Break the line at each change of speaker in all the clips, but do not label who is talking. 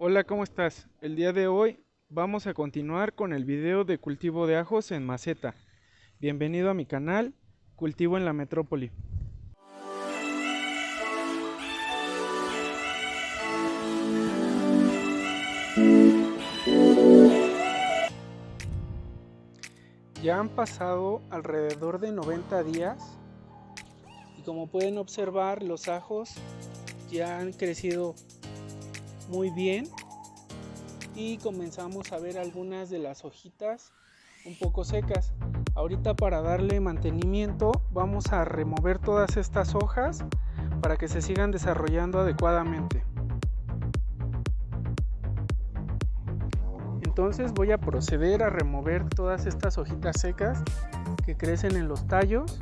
Hola, ¿cómo estás? El día de hoy vamos a continuar con el video de cultivo de ajos en maceta. Bienvenido a mi canal, Cultivo en la Metrópoli. Ya han pasado alrededor de 90 días y como pueden observar, los ajos ya han crecido muy bien y comenzamos a ver algunas de las hojitas un poco secas. Ahorita, para darle mantenimiento, vamos a remover todas estas hojas para que se sigan desarrollando adecuadamente. Entonces voy a proceder a remover todas estas hojitas secas que crecen en los tallos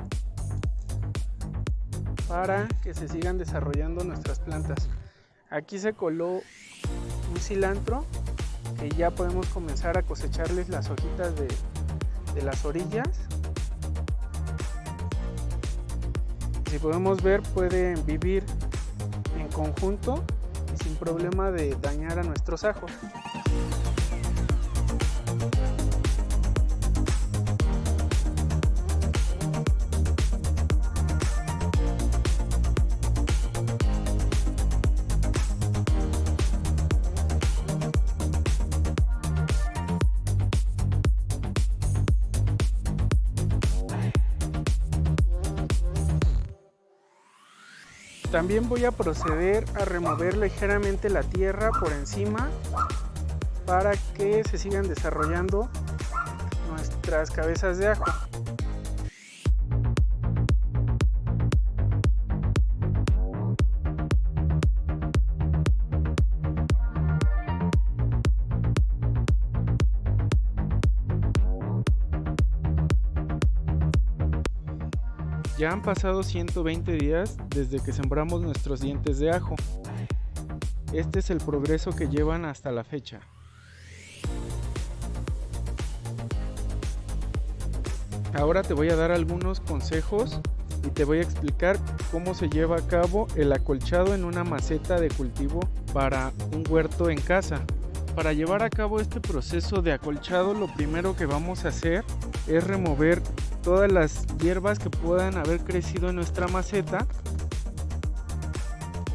para que se sigan desarrollando nuestras plantas. Aquí se coló un cilantro que ya podemos comenzar a cosecharles las hojitas de las orillas. Si podemos ver, pueden vivir en conjunto y sin problema de dañar a nuestros ajos. También voy a proceder a remover ligeramente la tierra por encima para que se sigan desarrollando nuestras cabezas de ajo. Ya han pasado 120 días desde que sembramos nuestros dientes de ajo. Este es el progreso que llevan hasta la fecha. Ahora te voy a dar algunos consejos y te voy a explicar cómo se lleva a cabo el acolchado en una maceta de cultivo para un huerto en casa. Para llevar a cabo este proceso de acolchado, lo primero que vamos a hacer es remover todas las hierbas que puedan haber crecido en nuestra maceta.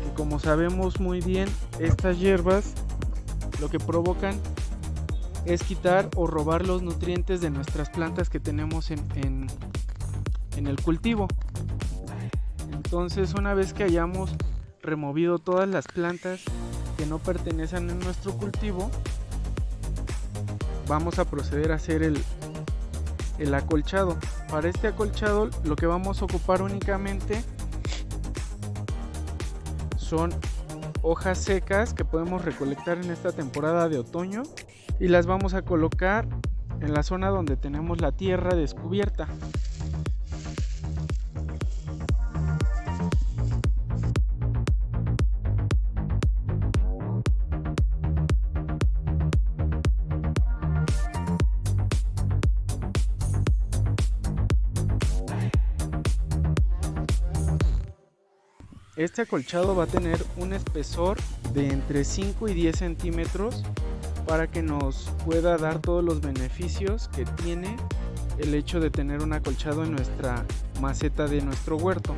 Y como sabemos muy bien, estas hierbas lo que provocan es quitar o robar los nutrientes de nuestras plantas que tenemos en el cultivo. Entonces, una vez que hayamos removido todas las plantas que no pertenecen a nuestro cultivo, vamos a proceder a hacer el acolchado. Para este acolchado, lo que vamos a ocupar únicamente son hojas secas que podemos recolectar en esta temporada de otoño y las vamos a colocar en la zona donde tenemos la tierra descubierta. Este acolchado va a tener un espesor de entre 5 y 10 centímetros para que nos pueda dar todos los beneficios que tiene el hecho de tener un acolchado en nuestra maceta de nuestro huerto.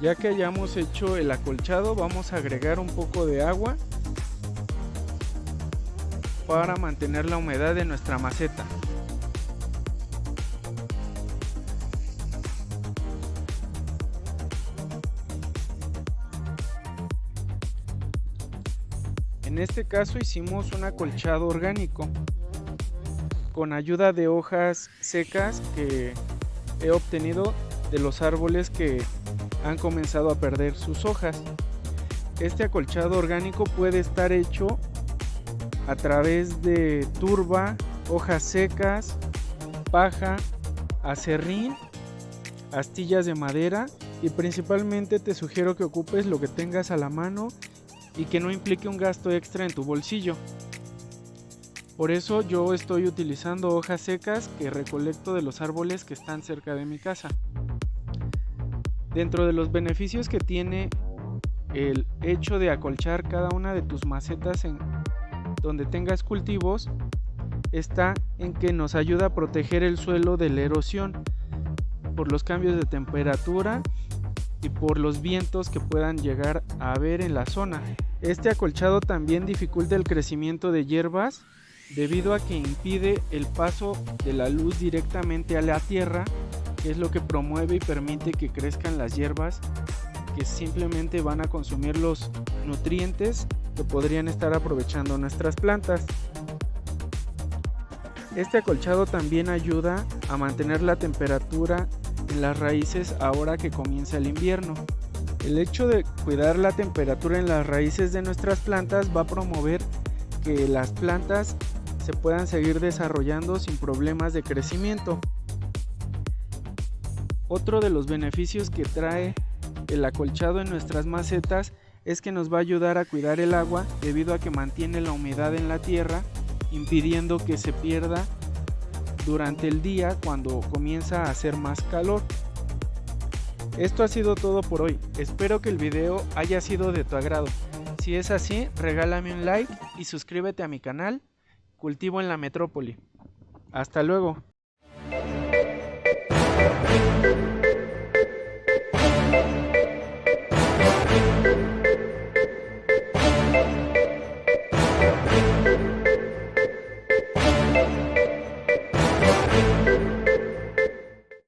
Ya que hayamos hecho el acolchado, vamos a agregar un poco de agua para mantener la humedad de nuestra maceta. En este caso hicimos un acolchado orgánico con ayuda de hojas secas que he obtenido de los árboles que han comenzado a perder sus hojas. Este acolchado orgánico puede estar hecho a través de turba, hojas secas, paja, acerrín, astillas de madera, y principalmente te sugiero que ocupes lo que tengas a la mano y que no implique un gasto extra en tu bolsillo. Por eso yo estoy utilizando hojas secas que recolecto de los árboles que están cerca de mi casa. Dentro de los beneficios que tiene el hecho de acolchar cada una de tus macetas en donde tengas cultivos está en que nos ayuda a proteger el suelo de la erosión por los cambios de temperatura y por los vientos que puedan llegar a haber en la zona. Este acolchado también dificulta el crecimiento de hierbas debido a que impide el paso de la luz directamente a la tierra, que es lo que promueve y permite que crezcan las hierbas que simplemente van a consumir los nutrientes que podrían estar aprovechando nuestras plantas. Este acolchado también ayuda a mantener la temperatura en las raíces ahora que comienza el invierno. El hecho de cuidar la temperatura en las raíces de nuestras plantas va a promover que las plantas se puedan seguir desarrollando sin problemas de crecimiento. Otro de los beneficios que trae el acolchado en nuestras macetas es que nos va a ayudar a cuidar el agua debido a que mantiene la humedad en la tierra, impidiendo que se pierda durante el día cuando comienza a hacer más calor. Esto ha sido todo por hoy. Espero que el video haya sido de tu agrado. Si es así, regálame un like y suscríbete a mi canal Cultivo en la Metrópoli. Hasta luego.